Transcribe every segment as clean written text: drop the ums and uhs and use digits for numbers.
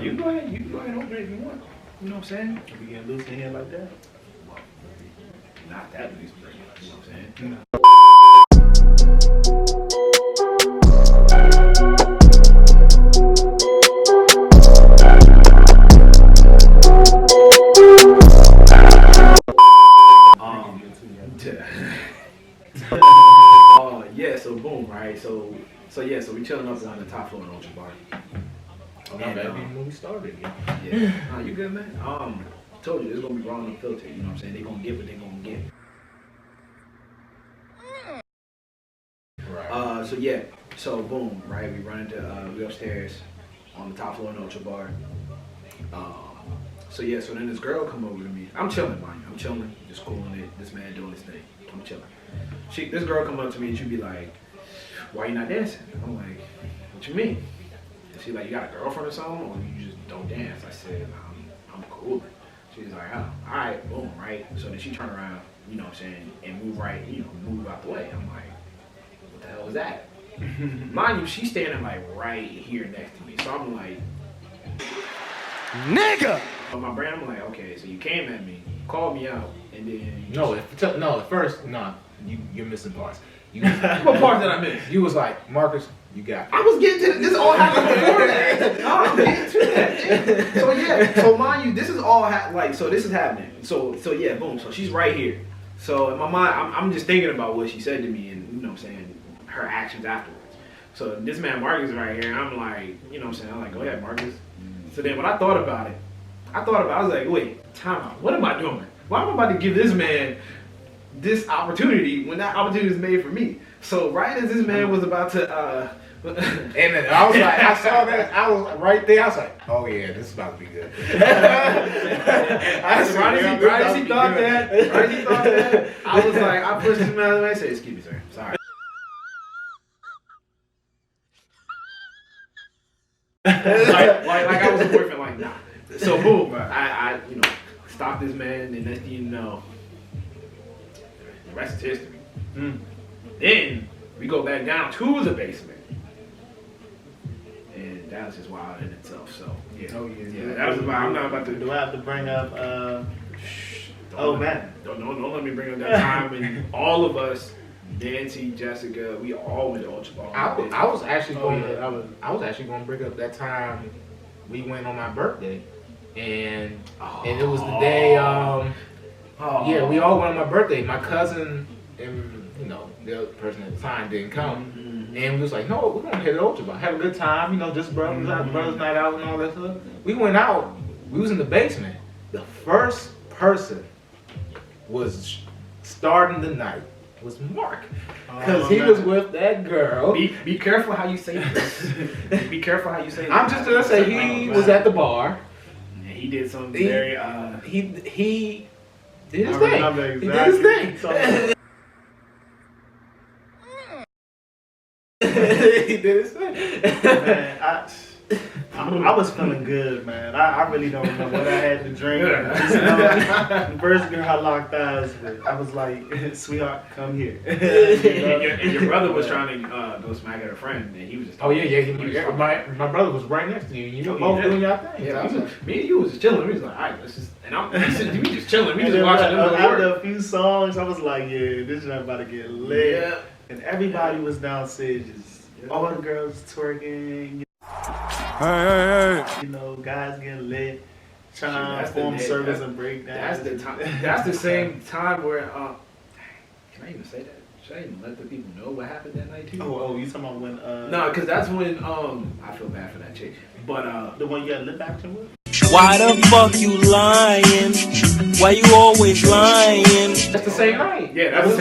you go ahead. You can go ahead and open it if you want. You know what I'm saying? If we get loose in here like that. Well, not that loose, but you know what I'm saying? Yeah, so boom, right? So we chilling up on the top floor in Ultra Bar. Okay, baby, when we started, Yeah. Nah, you good, man? Told you, it's gonna be raw and unfiltered, you know what I'm saying? They gonna get what they gonna get. Right. So boom, right? We run into, we upstairs on the top floor in Ultra Bar. So then this girl come over to me. I'm chilling, mind you. I'm chilling, just cooling it. This man doing his thing. I'm chilling. This girl come up to me and she be like, "Why you not dancing?" I'm like, "What you mean?" And she like, "You got a girlfriend or something, or you just don't dance?" I said, I'm cool. She's like, "Oh, all right, boom, right." So then she turned around, you know what I'm saying, and move right, move out the way. I'm like, what the hell was that? Mind you, she's standing like right here next to me. So I'm like, nigga! On my brain, I'm like, okay, so you came at me, called me out, and then... At first, you're missing parts. What part did I miss? You was like, "Marcus, you got it." I was getting to this all happened before that. No, I'm getting to that. So yeah, so mind you, this is all so this is happening. So yeah, boom. So she's right here. So in my mind, I'm just thinking about what she said to me, and you know what I'm saying, her actions afterwards. So this man Marcus is right here, and I'm like, you know what I'm saying, I'm like, go ahead, Marcus. So then when I thought about it, I was like, wait, time out. What am I doing? Why am I about to give this man this opportunity when that opportunity is made for me? So right as this man was about to And then I was like, I saw that, I was right there, I was like, oh yeah, this is about to be good. Right as he thought that, I was like, I pushed him out of the way and said, "Excuse me, sir, sorry." like I was a boyfriend, like, nah. So boom, I stopped this man, and next thing you know, the rest is history. Then we go back down to the basement, and that was just wild in itself. So yeah, that was about. I'm not about to. Do I have to bring up? Man, don't let me bring up that time when all of us, Nancy, Jessica, we all went to Ultra Ball. I was actually going to bring up that time we went on my birthday, and it was the day. Yeah, we all went on my birthday. My cousin and the other person at the time didn't come, and we was like, "No, we're gonna hit Ultra Ball, have a good time, just brothers night out and all that stuff." We went out. We was in the basement. The first person was starting the night was Mark, because he was with that girl. Be careful how you say this. Be careful how you say this. I'm just gonna say he was at the bar. And he did something very. He did his thing. He did his thing. He did his thing. Man, I was feeling good, man. I really don't remember what I had to drink. The first girl I locked eyes with, I was like, "Sweetheart, come here." And your brother was trying to go smack at a friend, and he was just. My brother was right next to you. You know, both doing your thing. Yeah, me and you was just chilling. We was like, "All right, let's just." And we just chilling. We just watching them. After a few songs, I was like, "Yeah, this is about to get lit." Yeah. And everybody was downstairs, just all the girls twerking. Hey. Guys getting lit, trying to perform service and break down. That's the time. That's the same time where. Can I even say that? Should I even let the people know what happened that night too? Oh, you talking about when? No, because that's when. I feel bad for that chick, but the one you got lip action with. Why the fuck you lying? Why you always lying? That's the same night. Yeah, that's the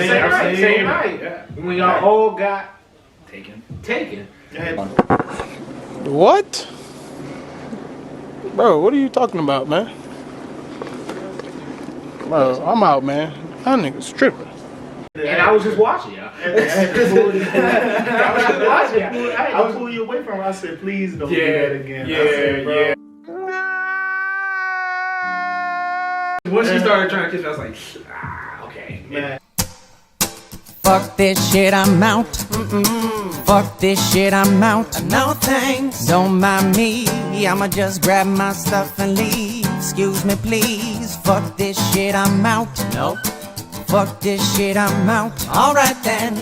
same night. Yeah. When y'all all got taken. What? Bro, what are you talking about, man? Bro, I'm out, man. That nigga's tripping. And I was just watching y'all. I was pulling you away from her. I said, "Please don't do that again." I said, "Bro." Once she started trying to kiss me, I was like, okay. Man. Fuck this shit, I'm out. Fuck this shit, I'm out. No thanks. Don't mind me. I'ma just grab my stuff and leave. Excuse me, please. Fuck this shit, I'm out. Nope. Fuck this shit, I'm out. Alright then.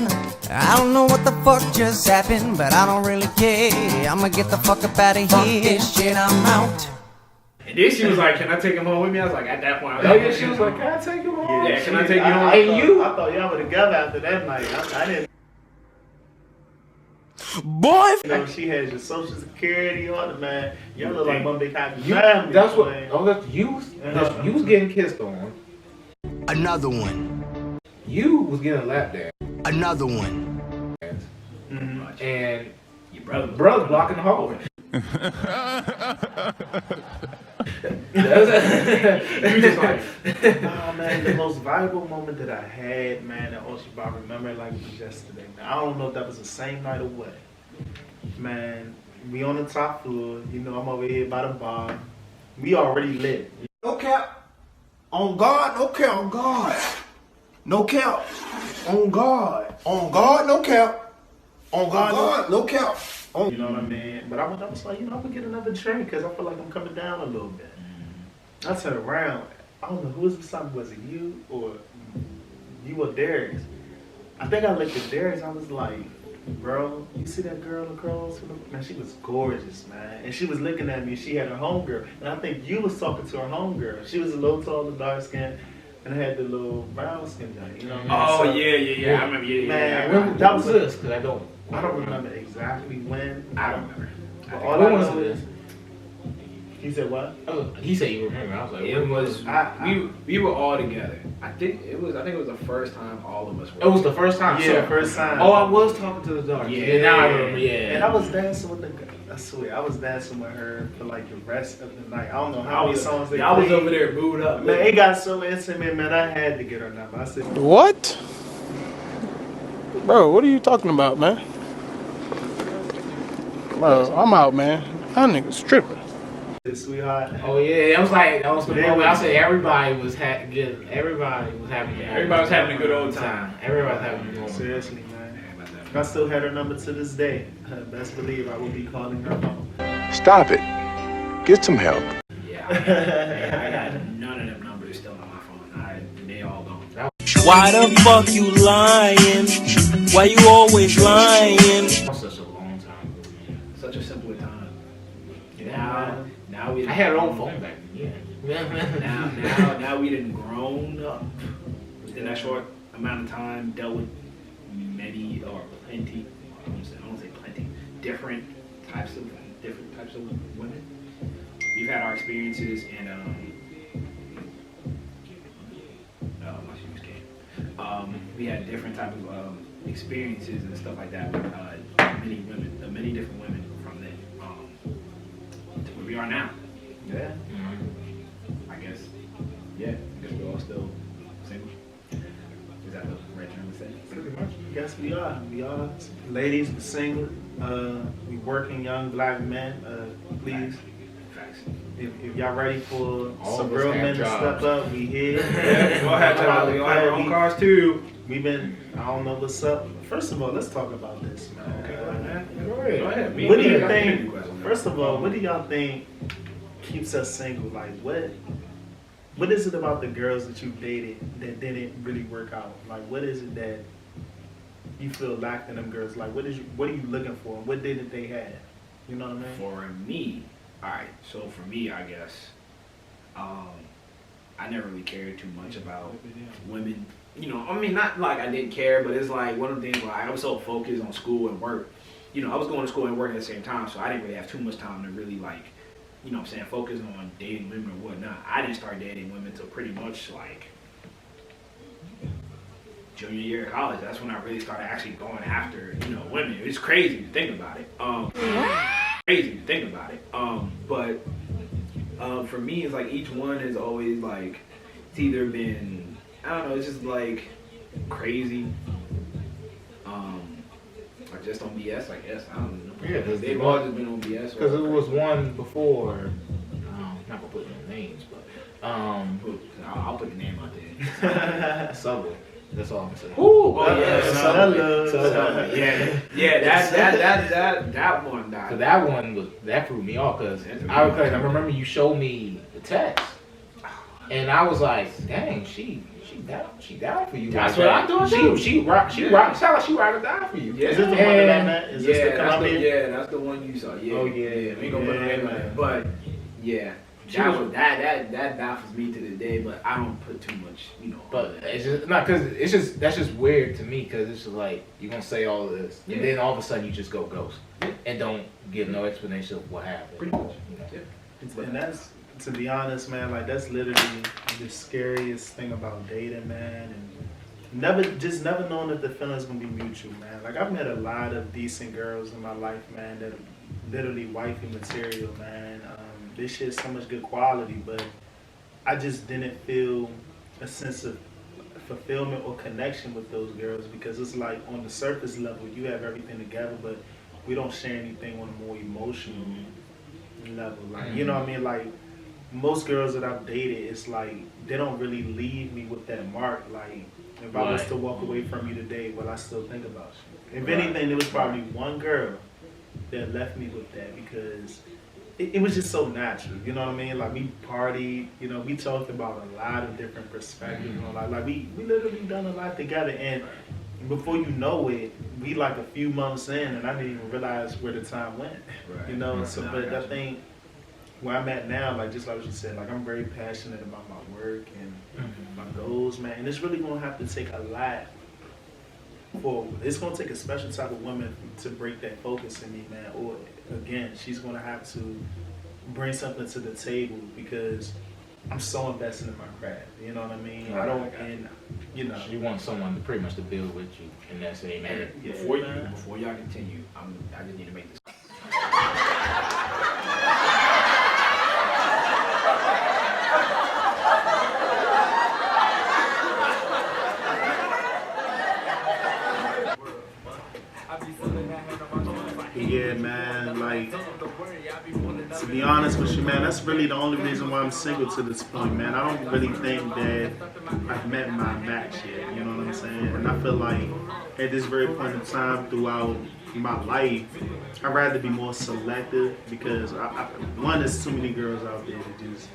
I don't know what the fuck just happened, but I don't really care. I'ma get the fuck up out of here. Fuck this shit, I'm out. And then she was like, "Can I take him home with me?" I was like, at that point, I was Oh like, yeah, she was like, "Can I take you home?" Yeah, can I take you home? I thought y'all would have got after that night. I didn't. Boy, You know, she has your social security on it, man. Y'all look like one big happy You, family. that's what. man. Oh, that's you. You was getting kissed on. Another one. You was getting a lap dance. Another one. And Your brother blocking the hallway. You just like, Oh man, the most valuable moment that I had, man, that Oshibah remember like it was yesterday. Man, I don't know if that was the same night or what. Man, we on the top floor. You know, I'm over here by the bar. We already lit. No cap. On God, no cap. On God. No cap. On God. On God, no cap. On God, no cap. You know what I mean? But I was like, you know, I'm gonna get another drink because I feel like I'm coming down a little bit. I turned around. I don't know who was beside me. Was it you or Darius? I think I looked at Darius. I was like, bro, you see that girl across? Man, she was gorgeous, man. And she was looking at me. She had her homegirl. And I think you was talking to her homegirl. She was a little taller, dark skin, and had the little brown skin down. You know what I mean? oh So, yeah. I remember. Yeah. Man, I remember. that was this because I don't remember exactly when. I don't remember. But all When I was know this? is, he said what? Oh, he said you remember. I was like, It was. I- we were all together. I think it was the first time all of us were. It was the first time. Yeah, So- first time. Oh, I was talking to the daughter. Yeah. Now I remember. Yeah. And I was dancing with the girl. I swear, I was dancing with her for like the rest of the night. I don't know I how many was, songs they I was played. over there booed up. Man, it got so intimate, man. I had to get her number. I said, what? Bro, what are you talking about, man? Bro, I'm out, man. That nigga's tripping. sweetheart. Oh yeah, that was the They moment. was- I said everybody was having a good old time. Everybody was having a good moment. Seriously, man. I still had her number to this day. Best believe I will be calling her home. Stop it. Get some help. Yeah, I got none of them numbers still on my phone. They all gone. Why the fuck you lying? Why you always lying? That was such a long time ago, man. Such a simpler time. Yeah. Now we. I had an old phone back then. Yeah. Now we done grown up within that short amount of time, dealt with many or plenty. I don't say plenty. Different types of women. We've had our experiences, and my shoes came. We had different type of experiences and stuff like that with many women, many different women from then to where we are now. Yeah. I guess we're all still single. Is that the right term to say? Pretty much. Yes, we are. We are. Ladies, we're single. We working young black men. Please, Facts. if y'all ready for All some of us real have men to jobs. step up, we here. We all have jobs. We all have our own cars too. We've been, I don't know what's up. First of all, let's talk about this, man. Okay, go ahead, man. Go ahead. Go ahead. What do you I got many think? questions. First of all, what do y'all think keeps us single? Like, what is it about the girls that you dated that didn't really work out? Like, what is it that you feel lacked in them girls? Like, what are you looking for? What didn't they have? You know what I mean? For me, alright, so for me, I guess, I never really cared too much about women. You know, I mean, not like I didn't care, but it's like one of the things where I was so focused on school and work. You know, I was going to school and working at the same time, so I didn't really have too much time to really like, you know what I'm saying, focus on dating women or whatnot. I didn't start dating women until pretty much like junior year of college. That's when I really started actually going after, you know, women. It's crazy to think about it. But for me, it's like each one has always like, it's either been, I don't know, it's just like crazy. Or just on BS, I guess. I don't know. Yeah, because They've all just been on BS. Because it was one before, not gonna put no names, but I'll put the name out there. Subway. That's all I'm saying. Ooh, oh yeah, that one died. So that threw me off because I remember you showed me the text, and I was like, dang, she died for you. That's what I thought. She rock. Sound like she ride or die for you. Yeah. Is this the one that I met? Is this the Colombian? That's the one you saw. Yeah. Oh yeah. We gonna put her in there, but yeah. That baffles me to this day, but I don't put too much, But it's just not because that's just weird to me because it's just like you're gonna say all of this and then all of a sudden you just go ghost and don't give no explanation of what happened. Pretty much. And that's, to be honest, man, like that's literally the scariest thing about dating, man, and never knowing if the feeling's gonna be mutual, man. Like I've met a lot of decent girls in my life, man, that are literally wifey material, man. This shit's so much good quality, but I just didn't feel a sense of fulfillment or connection with those girls because it's like on the surface level you have everything together, but we don't share anything on a more emotional level. Like you know what I mean? Like most girls that I've dated, it's like they don't really leave me with that mark. Like if I was to walk away from you today, will I still think about you? If anything, there was probably one girl that left me with that because it was just so natural, you know what I mean? Like we partied, we talked about a lot of different perspectives, like we literally done a lot together, and before you know it, we like a few months in, and I didn't even realize where the time went, So, but I think where I'm at now, like just like what you said, like I'm very passionate about my work and my goals, man, and it's really gonna have to take a lot. It's gonna take a special type of woman to break that focus in me, man. Or again, she's gonna have to bring something to the table because I'm so invested in my craft. You know what I mean? I don't, and you want someone to pretty much to build with you in that same area. Before y'all continue, I just need to make this. Yeah, man, like, to be honest with you, man, that's really the only reason why I'm single to this point, man. I don't really think that I've met my match yet, you know what I'm saying? And I feel like at this very point in time throughout my life, I'd rather be more selective because, one, there's too many girls out there that just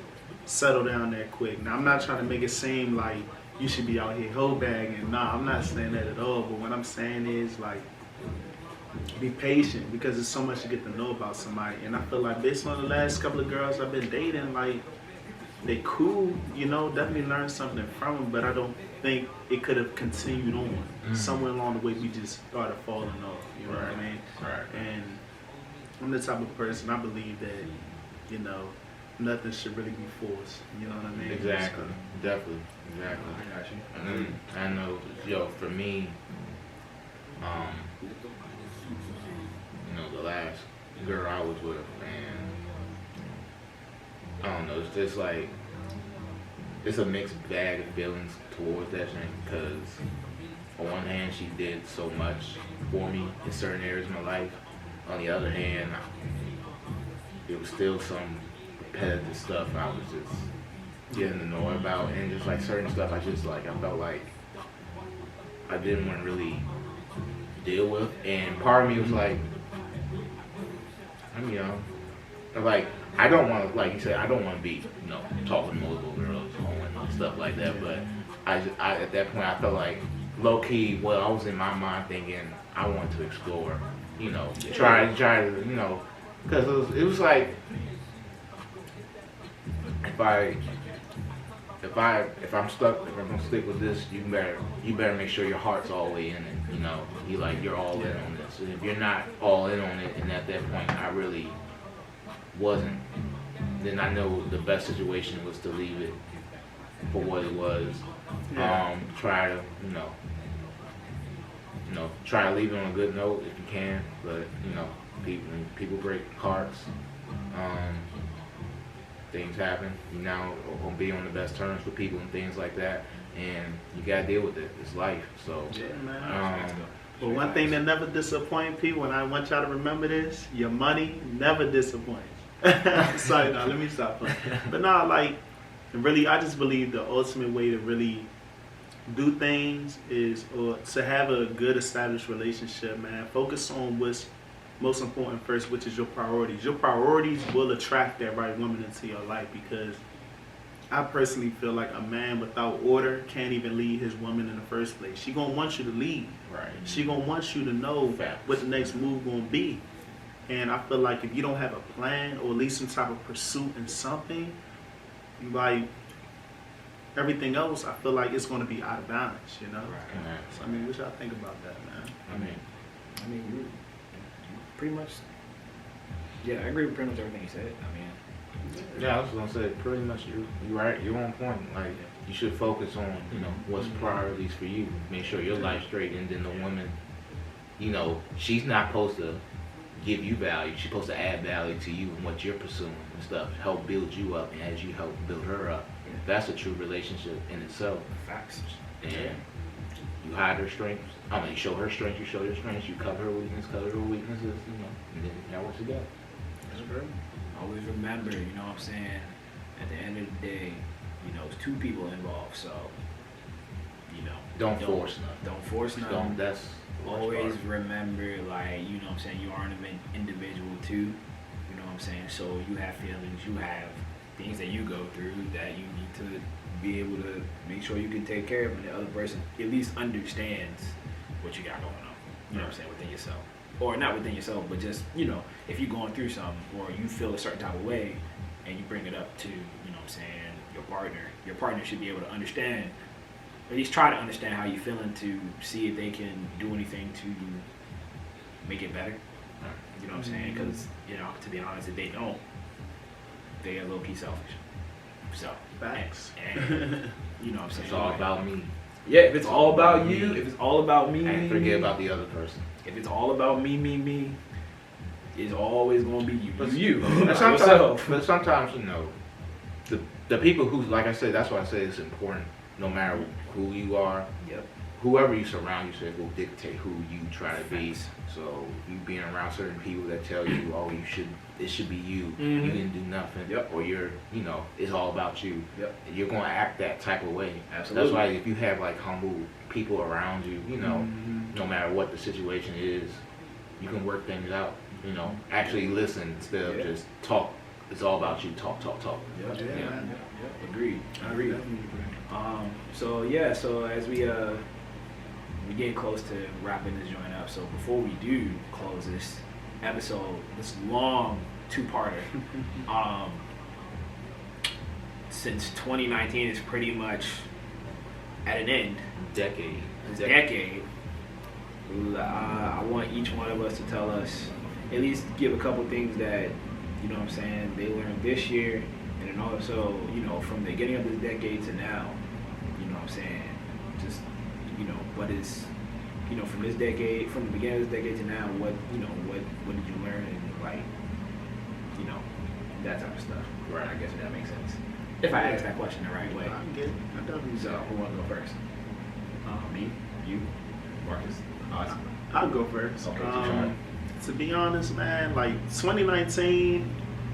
settle down that quick. Now, I'm not trying to make it seem like you should be out here hoe bagging. Nah, I'm not saying that at all, but what I'm saying is, like, be patient because there's so much to get to know about somebody. And I feel like based on the last couple of girls I've been dating, like they cool, definitely learned something from them, but I don't think it could have continued on. Somewhere along the way we just started falling off, you know what I mean? Right. And I'm the type of person, I believe that, nothing should really be forced, you know what I mean? Exactly. Definitely. Exactly. I got you. I know, for me, the last girl I was with, and I don't know, it's just like, it's a mixed bag of feelings towards that thing, because on one hand, she did so much for me in certain areas of my life. On the other hand, it was still some repetitive stuff I was just getting annoyed about, and just like certain stuff I felt like I didn't want to really deal with, and part of me was like, like I don't want to, like you said, I don't want to be, talking to multiple girls and stuff like that. But I at that point I felt like low key, well, I was in my mind thinking I wanted to explore, try to, because it was like if I'm gonna stick with this, you better make sure your heart's all the way in it. You're all in on this. And if you're not all in on it, and at that point I really wasn't, then I know the best situation was to leave it for what it was. Try to try to leave it on a good note if you can. But people break hearts. Things happen. You're now gonna be on the best terms with people and things like that, and you gotta deal with it. It's life. So yeah, man. But one thing that never disappoints people, and I want y'all to remember this: your money never disappoints. Sorry, no, let me stop playing. But no, really, I just believe the ultimate way to really do things or to have a good established relationship, man, focus on what's most important first, which is your priorities. Your priorities will attract that right woman into your life, because I personally feel like a man without order can't even lead his woman in the first place. She gonna want you to lead. Right. She gonna want you to know what the next move gonna be. And I feel like if you don't have a plan or at least some type of pursuit in something, like everything else, I feel like it's gonna be out of balance, you know? Right. So I mean, what y'all think about that, man? I mean, you pretty much. Yeah, I agree with pretty much everything you said. I mean. Yeah, I was gonna say pretty much you're right. You're on point. Like you should focus on what's priorities for you. Make sure your life's straight, and then the woman, she's not supposed to give you value. She's supposed to add value to you and what you're pursuing and stuff. Help build you up, and as you help build her up, that's a true relationship in itself. Facts. And you hide her strengths. You show her strengths. You show your strengths. You cover her weaknesses. Cover her weaknesses. And then y'all work together. That's great. Always remember, you know what I'm saying, at the end of the day, it's two people involved, so, don't force nothing. Don't force nothing. That's always remember, like, you know what I'm saying, you are an individual too, you know what I'm saying, so you have feelings, you have things that you go through that you need to be able to make sure you can take care of, and the other person at least understands what you got going on, you know what I'm saying, within yourself. Or not within yourself, but just, if you're going through something or you feel a certain type of way and you bring it up to, what I'm saying, your partner should be able to understand, or at least try to understand how you're feeling to see if they can do anything to make it better. You know what I'm saying? Because, to be honest, if they don't, they are low-key selfish. So, facts. And you know what I'm saying? It's all about me. Yeah, if it's all about you, if it's all about me, and forget about the other person. If it's all about me, it's always gonna be you. But sometimes, the people who, like I said, that's why I say it's important. No matter who you are, whoever you surround yourself will dictate who you try to be. So you being around certain people that tell you, oh, it should be you. You didn't do nothing. Or you're, it's all about you. You're gonna act that type of way. Absolutely. That's why if you have like humble people around you, no matter what the situation is, you can work things out. Actually listen instead of just talk. It's all about you. Talk. Agreed. So as we get close to wrapping this joint up, so before we do close this episode, this long two-parter, since 2019 is pretty much at an end, decade. I want each one of us to tell us, at least give a couple things that, you know what I'm saying, they learned this year, and then also, from the beginning of this decade to now, you know what I'm saying, just, what is, from this decade, from the beginning of this decade to now, what did you learn, and that type of stuff. Right. I guess if that makes sense. If I ask that question the right way. I get it. I definitely So, who wants to go first? Me? You? Marcus? I'll go first. Okay, to be honest, man, like 2019,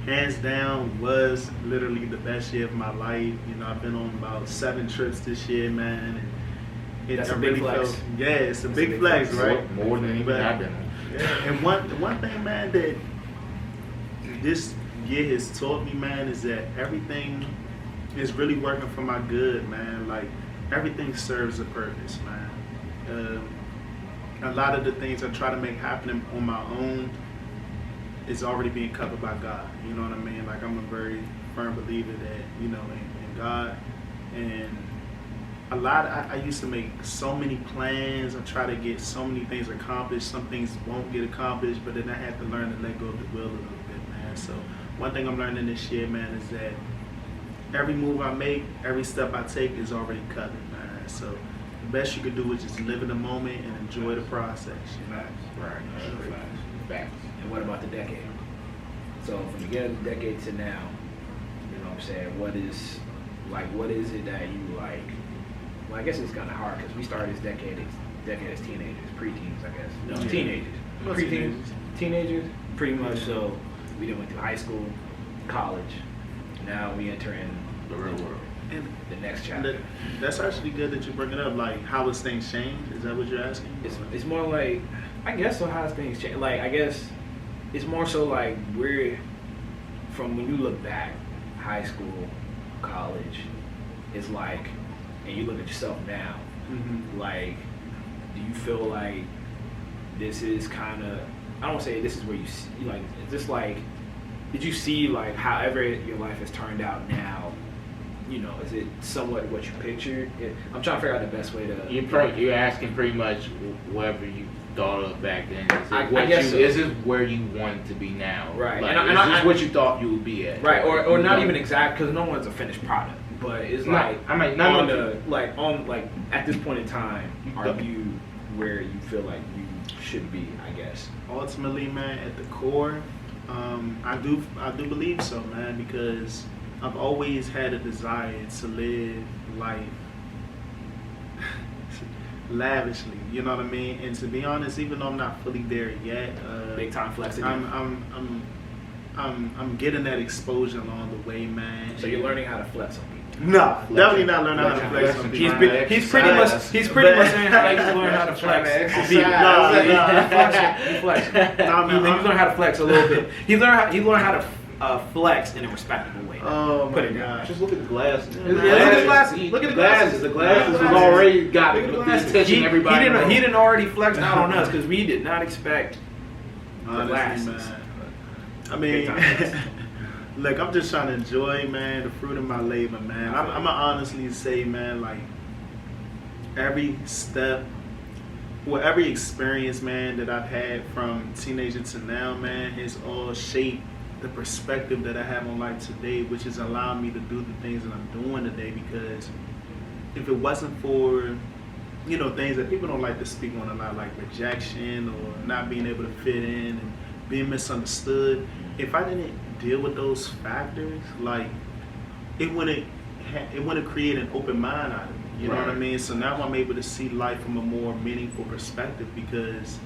hands down, was literally the best year of my life. I've been on about 7 trips this year, man. And that's a big flex. It's a big flex, right? More than even I've been on. Yeah, and one thing, man, that this year has taught me, man, is that everything is really working for my good, man. Like, everything serves a purpose, man. A lot of the things I try to make happen on my own is already being covered by God. You know what I mean? Like, I'm a very firm believer that, in God. And I used to make so many plans. I try to get so many things accomplished. Some things won't get accomplished, but then I had to learn to let go of the will a little bit, man. So one thing I'm learning this year, man, is that every move I make, every step I take is already covered, man. So the best you can do is just live in the moment and enjoy the process. Right. Facts. And what about the decade? So from the beginning of the decade to now, you know what I'm saying, what is it that you like? Well, I guess it's kind of hard because we started this decade as teenagers, preteens, I guess. No, teenagers. Preteens, teenagers, pretty much. So we then went through high school, college. Now we enter in the real world. And the next chapter. That's actually good that you bring it up. Like, how has things changed? Is that what you're asking? It's more like, I guess so. How has things changed? Like, I guess it's more so like we're from when you look back, high school, college, it's like, and you look at yourself now, like, do you feel like this is kind of, I don't say this is where you see, like, is this like, did you see like however your life has turned out now? You know, is it somewhat what you pictured? I'm trying to figure out the best way to. You're asking pretty much whatever you thought of back then. Is this where you want to be now? Right. Like, is this what you thought you would be at? Right. Or not even exact, because no one's a finished product. But it's like at this point in time, are you where you feel like you should be? I guess. Ultimately, man, at the core, I do believe so, man, because I've always had a desire to live life lavishly, you know what I mean? And to be honest, even though I'm not fully there yet, big time flexing. I'm getting that exposure along the way, man. So you're learning how to flex on people. No, definitely not learning how to flex on people. He's pretty much saying how to learn how to flex. He's learning how to flex a little bit. He learned how to flex in a respectable way. Oh Put my it God! Just look at the glasses. Look at the glasses. Look at the glasses. The glasses was already got it. Touching everybody. He didn't already flex out on us because we did not expect the glasses. Man. I mean, look, I'm just trying to enjoy, man, the fruit of my labor, man. I'm gonna honestly say, man, like every step, well, every experience, man, that I've had from teenager to now, man, has all shaped the perspective that I have on life today, which is allowing me to do the things that I'm doing today. Because if it wasn't for, you know, things that people don't like to speak on a lot, like rejection or not being able to fit in and being misunderstood, if I didn't deal with those factors, like it wouldn't create an open mind out of me. You know what I mean? So now I'm able to see life from a more meaningful perspective, because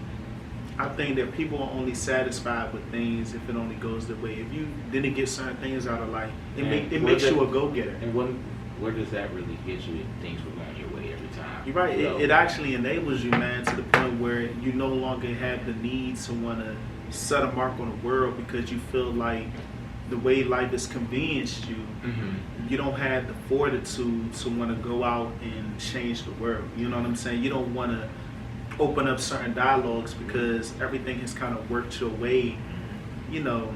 I think that people are only satisfied with things if it only goes their way. If you didn't get certain things out of life, it makes you a go-getter. And where does that really get you if things were going your way every time? You're right. It actually enables you, man, to the point where you no longer have the need to want to set a mark on the world, because you feel like the way life has convenienced you, you don't have the fortitude to want to go out and change the world. You know what I'm saying? You don't want to open up certain dialogues because everything has kind of worked your way. You know,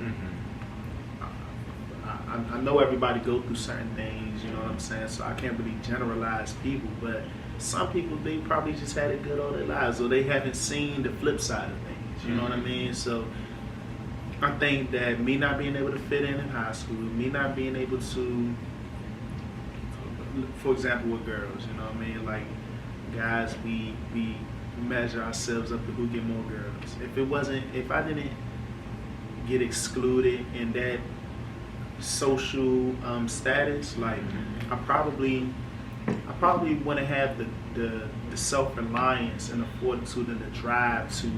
I know everybody go through certain things, you know what I'm saying? So I can't really generalize people, but some people, they probably just had it good all their lives, or they haven't seen the flip side of things, you know what I mean? So I think that me not being able to fit in high school, me not being able to, for example, with girls, you know what I mean? Like, guys, we measure ourselves up to who get more girls. If I didn't get excluded in that social status, like I probably wouldn't have the self-reliance and the fortitude and the drive to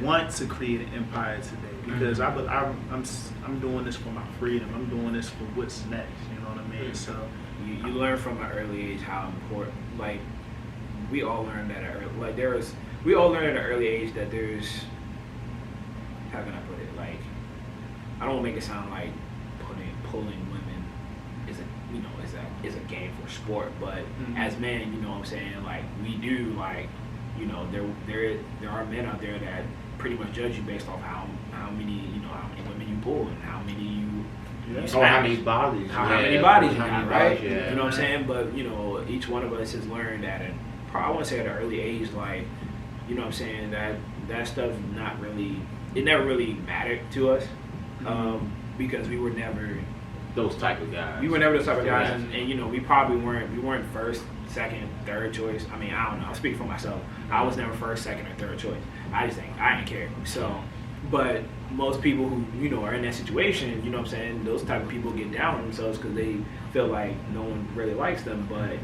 want to create an empire today, because I'm doing this for my freedom. I'm doing this for what's next. You know what I mean? So you learn from an early age how important, like, we all learned that at we all learned at an early age that there's, how can I put it, like, I don't make it sound like pulling women is a game for sport, but as men, you know what I'm saying, like, we do, like, you know, there are men out there that pretty much judge you based off how many women you pull and how many you how many bodies you got, right? You know what I'm saying? But, you know, each one of us has learned that, and I want to say at an early age, like, you know what I'm saying, that stuff never really mattered to us, because we were never those type of guys. We were never those type of guys, and you know, we weren't first, second, third choice. I mean, I don't know. I'll speak for myself. I was never first, second, or third choice. I didn't care. So, but most people who, you know, are in that situation, you know what I'm saying, those type of people get down on themselves because they feel like no one really likes them. But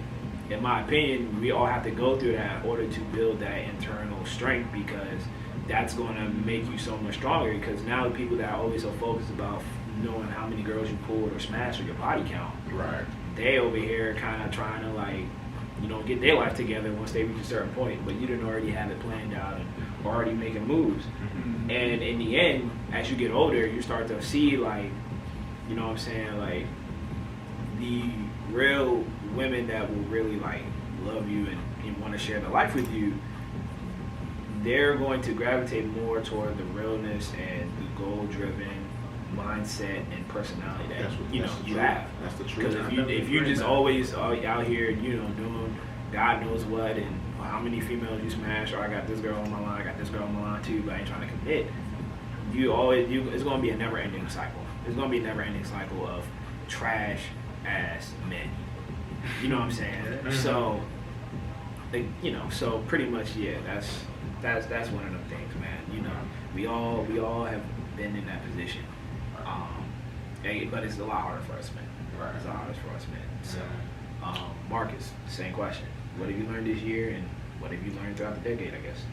in my opinion, we all have to go through that in order to build that internal strength, because that's going to make you so much stronger. Because now the people that are always so focused about knowing how many girls you pulled or smashed or your body count. Right. They over here kind of trying to like, get their life together once they reach a certain point, but you didn't already have it planned out and already making moves. Mm-hmm. And in the end, as you get older, you start to see like, you know what I'm saying, like the real women that will really like love you and want to share their life with you, they're going to gravitate more toward the realness and the goal-driven mindset and personality that you have. That's the truth. Because if you just always out here, doing God knows what and how many females you smash, or I got this girl on my line, I got this girl on my line too, but I ain't trying to commit. It's going to be a never-ending cycle. It's going to be a never-ending cycle of trash-ass men. You know what I'm saying? Mm-hmm. So, so pretty much, yeah, that's one of them things, man. We all have been in that position. But it's a lot harder for us, man. Right. It's a lot harder for us, man. So, Marcus, same question. What have you learned this year, and what have you learned throughout the decade, I guess?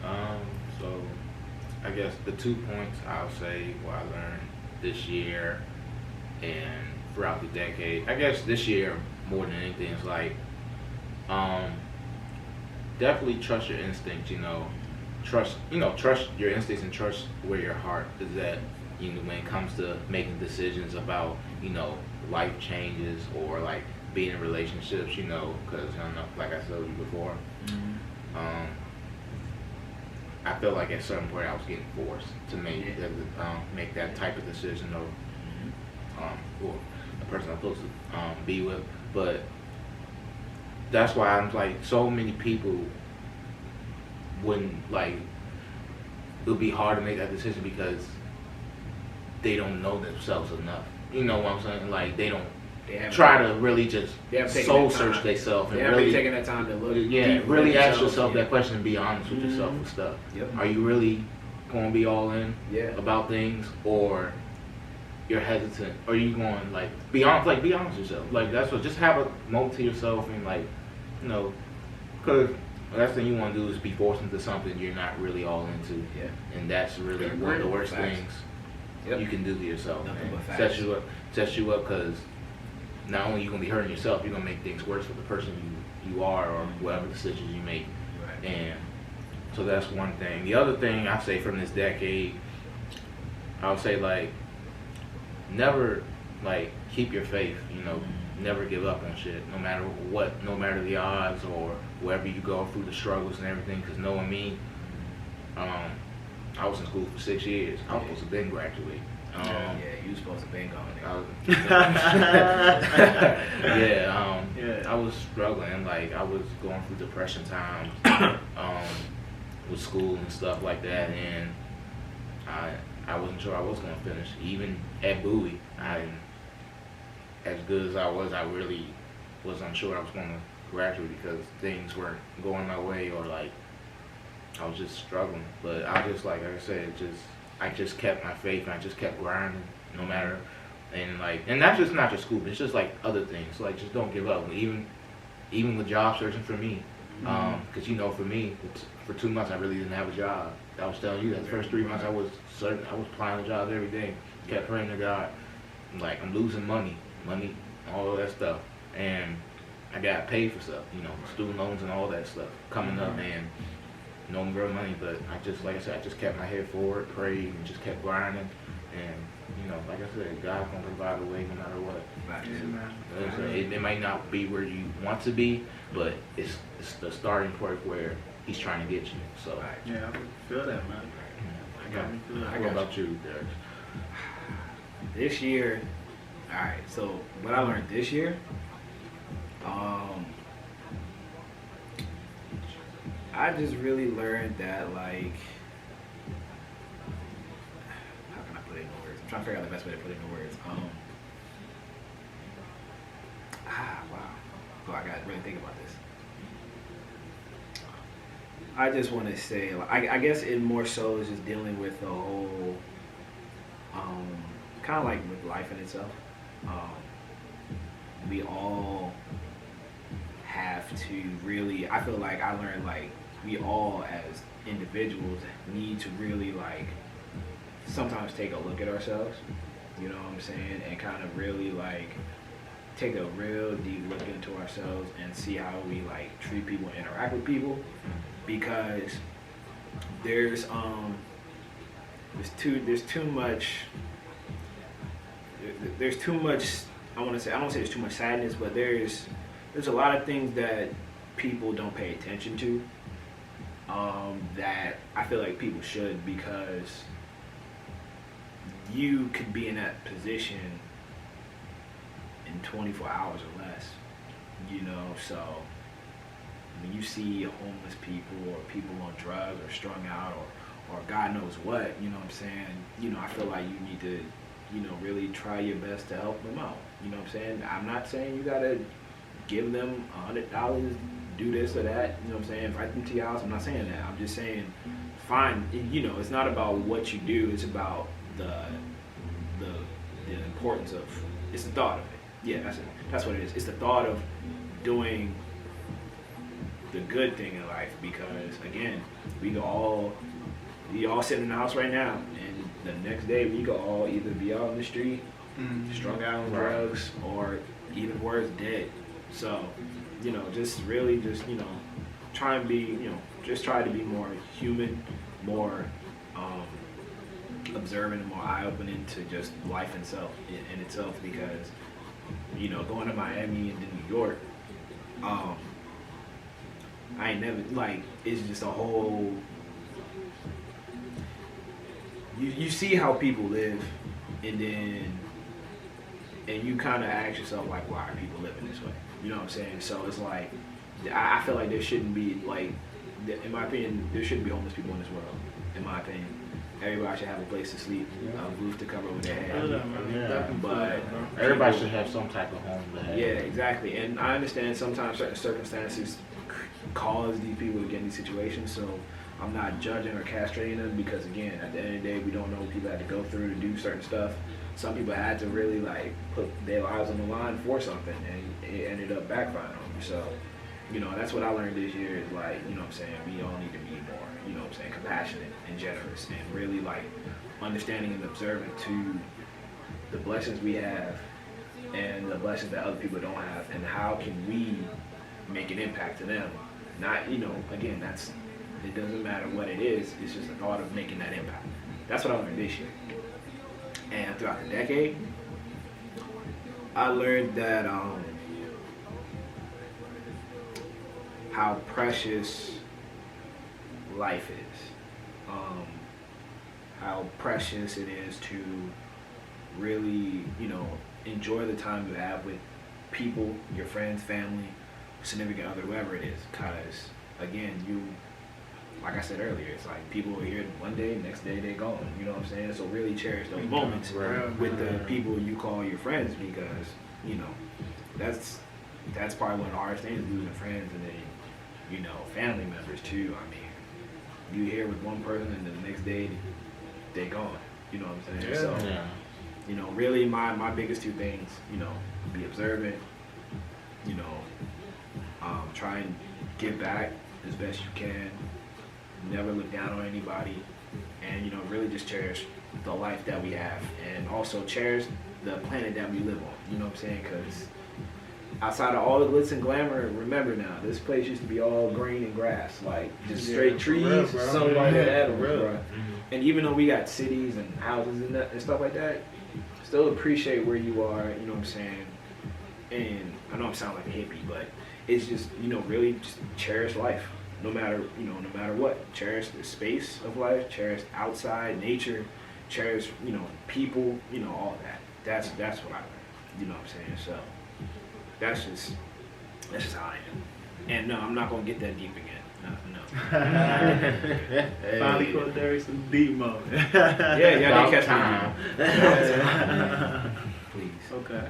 So, I guess the 2 points I'll say what I learned this year and throughout the decade. I guess this year more than anything is like, definitely trust your instincts. Trust your instincts and trust where your heart is at. When it comes to making decisions about, life changes or like being in relationships, because like I told you before, I felt like at a certain point I was getting forced to make that type of decision of the person I'm supposed to be with. But that's why I'm like, so many people wouldn't like. It would be hard to make that decision because they don't know themselves enough. You know what I'm saying? Like they try to really just soul search themselves and really taking that time to look. Yeah, really ask yourself that question and be honest with yourself and stuff. Yep. Are you really going to be all in about things, or you're hesitant? Or are you going like be honest with yourself? Like that's what. Just have a moment to yourself and like, because the last thing you want to do is be forced into something you're not really all into. Yeah. And that's really one of the worst things you can do to yourself. Sets you up because not only you're going to be hurting yourself, you're going to make things worse for the person you are or whatever decisions you make. Right. And so that's one thing. The other thing I say from this decade, I would say like never like keep your faith, never give up on shit, no matter what, no matter the odds or wherever you go through the struggles and everything. Because knowing me, I was in school for 6 years. I was supposed to then graduate. You were supposed to been gone. I was struggling. Like I was going through depression times with school and stuff like that, and I wasn't sure I was going to finish. Even at Bowie, as good as I was, I really was unsure I was going to graduate because things weren't going my way, or like I was just struggling. But I just, like I said, I just kept my faith and I just kept grinding no matter. And that's just not just school, but it's just like other things. Like just don't give up. Even with job searching for me, because for me, for 2 months I really didn't have a job. I was telling you that the first 3 months I was applying to jobs every day, kept praying to God. Like I'm losing money, all of that stuff, and I got paid for stuff, student loans and all that stuff coming up, and no real money. But I just, like I said, I just kept my head forward, prayed, and just kept grinding. And like I said, God's gonna provide a way no matter what. It might not be where you want to be, but it's the starting point where He's trying to get you. So yeah, I feel that, man. What about you, Derek? This year, all right. So what I learned this year, I just really learned that, like, how can I put it in words? I'm trying to figure out the best way to put it in words. Wow. So I got to really think about this. I just want to say, like, I guess it more so is just dealing with the whole, kind of like with life in itself. We all have to really, I feel like I learned, like, we all as individuals need to really, like, sometimes take a look at ourselves You know what I'm saying? And kind of really like take a real deep look into ourselves and see how we like treat people, interact with people, because there's too much. I don't say there's too much sadness, but there's a lot of things that people don't pay attention to. That I feel like people should, because you could be in that position in 24 hours or less, you know. So when you see homeless people or people on drugs or strung out or God knows what, you know what I'm saying, you know, I feel like you need to, you know, really try your best to help them out. You know what I'm saying? I'm not saying you gotta give them $100, do this or that, you know what I'm saying, invite them to your house. I'm not saying that. I'm just saying find, you know, it's not about what you do, it's about the importance of, it's the thought of it. Yeah, that's what it is. It's the thought of doing the good thing in life, because again, we all sitting in the house right now, and the next day we could all either be out in the street, strung out on drugs, or even worse, dead. So, you know, just really just, you know, try and be, you know, just try to be more human, more observant, and more eye-opening to just life itself, in itself, because, you know, going to Miami and then New York, I ain't never, like, it's just a whole, you see how people live, and you kind of ask yourself, like, why are people living this way? You know what I'm saying? So it's like, I feel like there shouldn't be, like, in my opinion, there shouldn't be homeless people in this world, in my opinion. Everybody should have a place to sleep, a roof to cover over their head. But everybody should have some type of home to have. Yeah, exactly. And I understand sometimes certain circumstances cause these people to get in these situations, so I'm not judging or castrating them, because again, at the end of the day, we don't know what people had to go through to do certain stuff. Some people had to really like put their lives on the line for something, and it ended up backfiring on you. So, you know, that's what I learned this year, is like, you know what I'm saying, we all need to be more, you know what I'm saying, compassionate and generous, and really like understanding and observant to the blessings we have and the blessings that other people don't have, and how can we make an impact to them. Not, you know, again, it doesn't matter what it is, it's just the thought of making that impact. That's what I learned this year. And throughout the decade, I learned that how precious life is, how precious it is to really, you know, enjoy the time you have with people, your friends, family, significant other, whoever it is. Because again, like I said earlier, it's like people are here one day, next day they're gone. You know what I'm saying? So really cherish those moments with the people you call your friends, because, you know, that's probably one of the hardest things, losing friends, and then, you know, family members too. I mean, you here with one person and then the next day they're gone. You know what I'm saying? So, you know, really my biggest two things, you know, be observant, you know, try and give back as best you can, never look down on anybody, and, you know, really just cherish the life that we have, and also cherish the planet that we live on. You know what I'm saying? Because outside of all the glitz and glamour, remember now, this place used to be all green and grass, like just straight trees, sunlight and animals, bro. And even though we got cities and houses and stuff like that, still appreciate where you are. You know what I'm saying? And I know I sound like a hippie, but it's just, you know, really just cherish life. No matter, you know, no matter what. Cherish the space of life, cherish outside nature, cherish, you know, people, you know, all that. That's what I learned. You know what I'm saying? So that's just how I am. And no, I'm not gonna get that deep again. No. Finally caught Derek some deep mode. Yeah, didn't catch me. Please. Okay.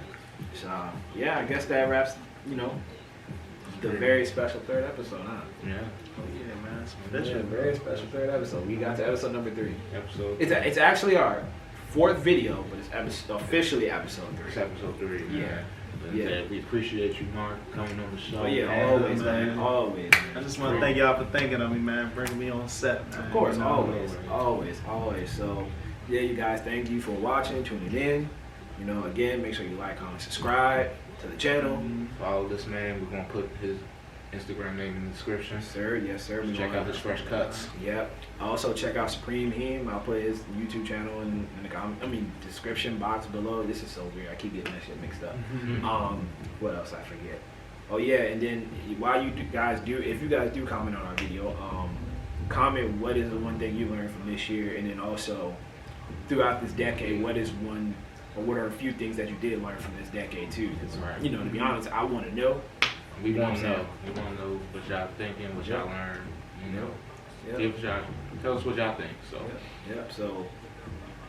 So yeah, I guess that wraps, you know, the very special third episode, huh? Yeah. Oh yeah, man. That's a very special third episode. We got to episode number 3. Episode. It's actually our 4th video, but it's officially episode 3. It's episode 3. Yeah. Yeah. We appreciate you, Mark, coming on the show. Oh yeah, always, man. Always. I just want to thank y'all for thinking of me, man. Bringing me on set, man. Of course, always. So, yeah, you guys, thank you for watching, tuning in. You know, again, make sure you like, comment, subscribe to the channel. Follow this man. We're gonna put his Instagram name in the description. Yes, sir. Yes, sir. Check out his fresh cuts. Yep. Also check out Supreme Him. I'll put his YouTube channel in the description box below. This is so weird. I keep getting that shit mixed up. What else I forget? Oh yeah, and then while you guys do, if you guys do comment on our video, comment what is the one thing you learned from this year, and then also throughout this decade, what is one or what are a few things that you did learn from this decade too? Because you know, to be honest, I want to know. We want to know. We want to know what y'all thinking, what y'all learned. You know, tell us what y'all think. So. Yep. So.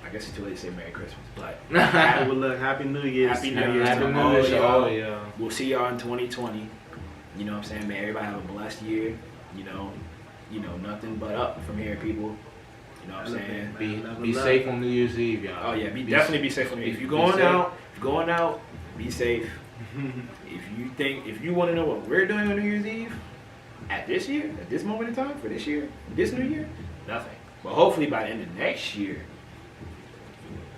I guess it's too late to say Merry Christmas, but well, look, Happy New Year's. Happy New Year's Happy to New all Year's, y'all. Yeah. We'll see y'all in 2020. You know what I'm saying? May everybody have a blessed year. You know, nothing but up from here, people. You know what I'm saying? Be safe on New Year's Eve, y'all. Oh yeah, definitely be safe on New Year's. If you're going out, be safe. If you want to know what we're doing on New Year's Eve, at this moment in time, for this year, this new year, nothing. But hopefully by the end of next year,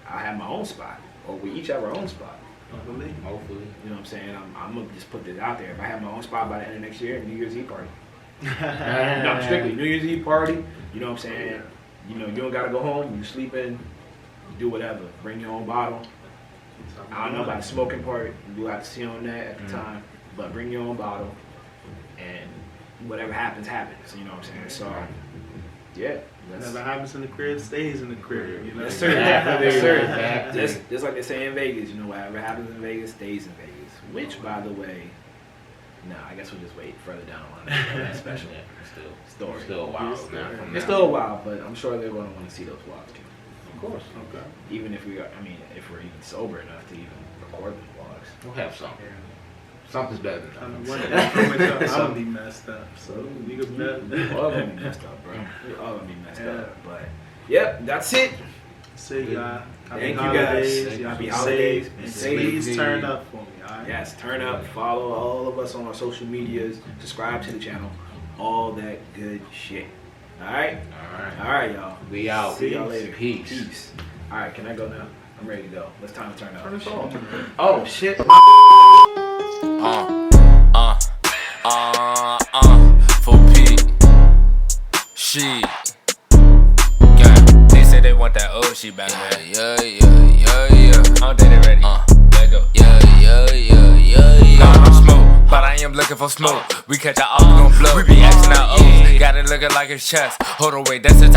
I have my own spot, or we each have our own spot. Hopefully. You know what I'm saying? I'm gonna just put this out there. If I have my own spot by the end of next year, New Year's Eve party. No, strictly New Year's Eve party. You know what I'm saying? You know, you don't gotta go home. You sleep in, do whatever. Bring your own bottle. I don't know about the smoking part. We'll have to see on that at the time. But bring your own bottle, and whatever happens, happens. You know what I'm saying? So, yeah. Whatever happens in the crib stays in the crib. You know? Yes, sir. Yes, sir. Just like they say in Vegas, you know, whatever happens in Vegas stays in Vegas. Which, by the way, I guess we'll just wait further down the line. That special story. Still a while now. It's still a while, but I'm sure they're going to want to see those vlogs too. Of course. Okay. Even if if we're even sober enough to even record the vlogs, we'll have something. Something's better than nothing. I'm gonna be messed up, so you can bet. We all gonna be messed up, bro. We all gonna be messed up. But yep, that's it. See y'all. Thank you guys. Happy holidays. Please turn up for me. All right? Yes, turn up. Follow all of us on our social medias. Subscribe to the channel. All that good shit. All right. All right, y'all. We out. See y'all later. Peace. All right, can I go now? I'm ready to go. It's time to turn up. Turn us off. Oh shit. For Pete. Shit. They say they want that old shit back there. Yeah. I don't think they ready. Let go. Yeah. Nah, I'm smoke, but I am looking for smoke. We catch our all, we gon' blow. We be acting our O's. Got it looking like it's chest. Hold on, wait, that's the